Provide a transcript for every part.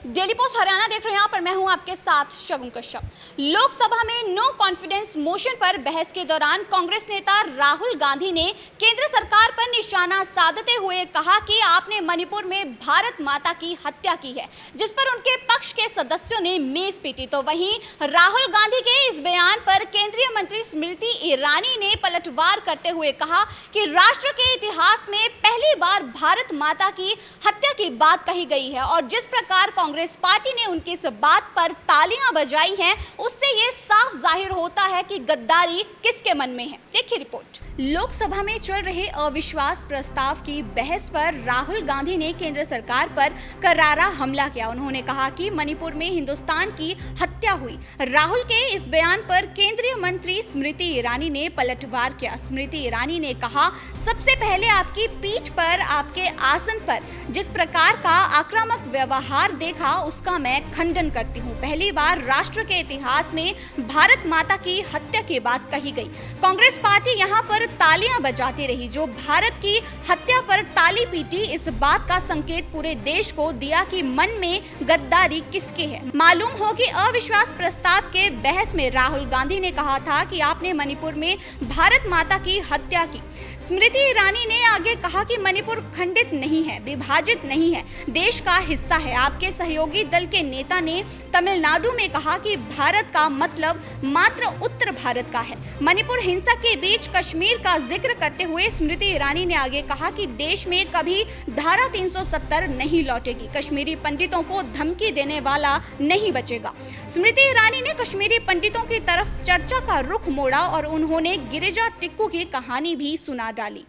Daily post Haryana देख रहे हैं आप और मैं हूं आपके साथ शगुन कश्यप। लोकसभा में नो कॉन्फिडेंस मोशन पर बहस के दौरान कांग्रेस नेता राहुल गांधी ने केंद्र सरकार पर निशाना साधते हुए कहा कि आपने मणिपुर में भारत माता की हत्या की है, जिस पर उनके पक्ष के सदस्यों ने मेज पीटी। तो वहीं राहुल गांधी के इस बयान पर केंद्रीय मंत्री स्मृति ईरानी ने पलटवार करते हुए कहा कि राष्ट्र के इतिहास में पहली बार भारत माता की हत्या की बात कही गई है और जिस प्रकार कांग्रेस पार्टी ने उनकी इस बात पर तालियां बजाई हैं, उससे ये साफ जाहिर होता है कि गद्दारी किसके मन में है। देखिए रिपोर्ट। लोकसभा में चल रहे अविश्वास प्रस्ताव की बहस पर राहुल गांधी ने केंद्र सरकार पर करारा हमला किया। उन्होंने कहा कि मणिपुर में हिंदुस्तान की हत्या हुई। राहुल के इस बयान पर केंद्रीय मंत्री स्मृति ईरानी ने पलटवार किया। स्मृति ईरानी ने कहा, सबसे पहले आपकी पीठ पर, आपके आसन पर जिस प्रकार का आक्रामक व्यवहार देखा, उसका मैं खंडन करती हूँ। पहली बार राष्ट्र के इतिहास में भारत माता की हत्या की बात कही गई। कांग्रेस पार्टी यहाँ पर तालियां बजाती रही। जो भारत की हत्या पर ताली पीटी, इस बात का संकेत पूरे देश को दिया कि मन में गद्दारी किसके है। मालूम हो कि अविश्वास प्रस्ताव के बहस में राहुल गांधी ने कहा था कि आपने मणिपुर में भारत माता की हत्या की। स्मृति ईरानी ने आगे कहा कि मणिपुर खंडित नहीं है, विभाजित नहीं है, देश का हिस्सा है। आपके सहयोगी दल के नेता ने तमिलनाडु में कहा कि भारत का मतलब मात्र उत्तर भारत का है। मणिपुर हिंसा के बीच कश्मीर का जिक्र करते हुए स्मृति ईरानी ने आगे कहा कि देश में कभी धारा 370 नहीं लौटेगी। कश्मीरी पंडितों को धमकी देने वाला नहीं बचेगा। स्मृति ईरानी ने कश्मीरी पंडितों की तरफ चर्चा का रुख मोड़ा और उन्होंने गिरिजा टिक्कू की कहानी भी सुना डाली।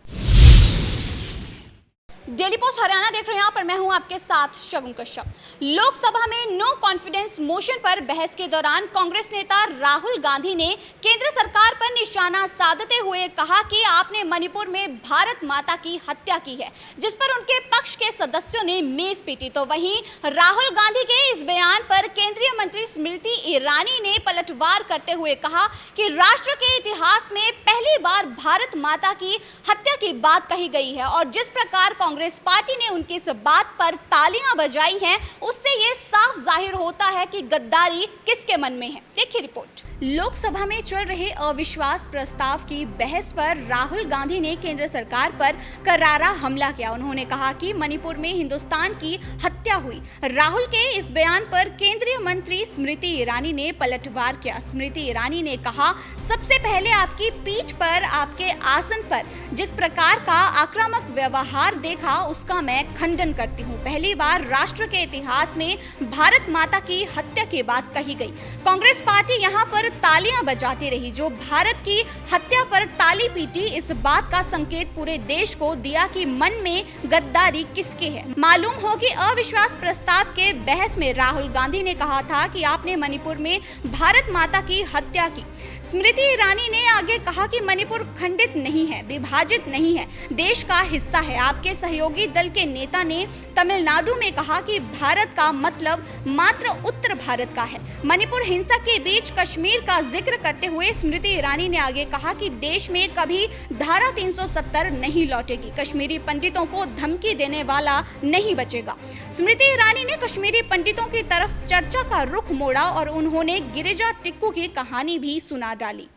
डेली पोस्ट हरियाणा देख रहे हैं आप और मैं हूं आपके साथ शगुन कश्यप। लोकसभा में नो कॉन्फिडेंस मोशन पर बहस के दौरान कांग्रेस नेता राहुल गांधी ने केंद्र सरकार पर निशाना साधते हुए कहा कि आपने मणिपुर में भारत माता की हत्या की है, जिस पर उनके पक्ष के सदस्यों ने मेज पीटी। तो वहीं राहुल गांधी के इस बयान पर केंद्रीय मंत्री स्मृति ईरानी ने पलटवार करते हुए कहा कि राष्ट्र के इतिहास में पहली बार भारत माता की हत्या की बात कही गई है और जिस प्रकार कांग्रेस पार्टी ने उनकी इस बात पर तालियां बजाई हैं, उससे ये साफ जाहिर होता है कि गद्दारी किसके मन में है। देखिए रिपोर्ट। लोकसभा में चल रहे अविश्वास प्रस्ताव की बहस पर राहुल गांधी ने केंद्र सरकार पर करारा हमला किया। उन्होंने कहा कि मणिपुर में हिंदुस्तान की हत्या हुई। राहुल के इस बयान पर केंद्रीय मंत्री स्मृति ईरानी ने पलटवार किया। स्मृति ईरानी ने कहा, सबसे पहले आपकी पीठ पर, आपके आसन पर जिस प्रकार का आक्रामक व्यवहार देखा, उसका मैं खंडन करती हूँ। पहली बार राष्ट्र के इतिहास में भारत माता की हत्या की बात कही गई। कांग्रेस पार्टी यहाँ पर तालियां बजाती रही। जो भारत की हत्या पर ताली पीटी, इस बात का संकेत पूरे देश को दिया कि मन में गद्दारी किसके है। मालूम हो कि अविश्वास प्रस्ताव के बहस में राहुल गांधी ने कहा था कि आपने मणिपुर में भारत माता की हत्या की। स्मृति ईरानी ने आगे कहा कि मणिपुर खंडित नहीं है, विभाजित नहीं है, देश का हिस्सा है। आपके सहयोगी दल के नेता ने तमिलनाडु में कहा कि भारत का मतलब मात्र उत्तर भारत का है। मणिपुर हिंसा के बीच कश्मीर का जिक्र करते हुए स्मृति ईरानी ने आगे कहा कि देश में कभी धारा 370 नहीं लौटेगी। कश्मीरी पंडितों को धमकी देने वाला नहीं बचेगा। स्मृति ईरानी ने कश्मीरी पंडितों की तरफ चर्चा का रुख मोड़ा और उन्होंने गिरिजा टिक्कू की कहानी भी सुना डाली।